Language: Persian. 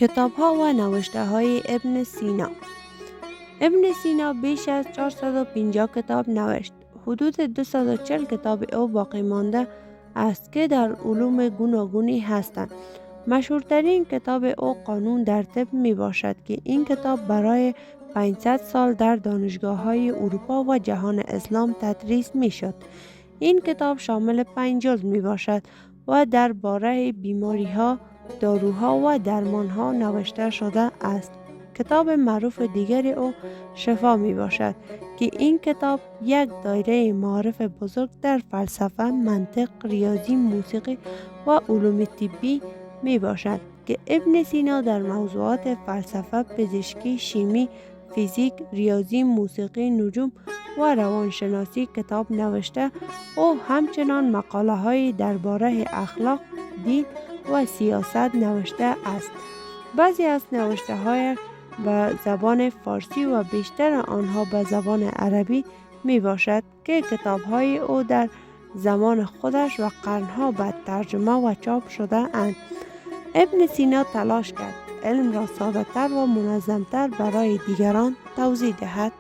کتاب‌ها و نوشته‌های ابن سینا. ابن سینا بیش از 450 کتاب نوشت. حدود 240 کتاب او باقی مانده است که در علوم گوناگونی هستند. مشهورترین کتاب او قانون در طب می باشد که این کتاب برای 500 سال در دانشگاه‌های اروپا و جهان اسلام تدریس می شد. این کتاب شامل 5 جلد می باشد و درباره بیماری‌ها، داروها و درمانها نوشته شده است. کتاب معروف دیگر او شفا می باشد که این کتاب یک دایره معارف بزرگ در فلسفه، منطق، ریاضی، موسیقی و علوم طبی می باشد که ابن سینا در موضوعات فلسفه، پزشکی، شیمی، فیزیک، ریاضی، موسیقی، نجوم و روانشناسی کتاب نوشته و همچنان مقاله های درباره اخلاق، دین و سیاست نوشته است. بعضی از نوشته های به زبان فارسی و بیشتر آنها به زبان عربی می باشد که کتاب های او در زمان خودش و قرنها بعد ترجمه و چاپ شده اند. ابن سینا تلاش کرد علم را ساده تر و منظم تر برای دیگران توضیح دهد.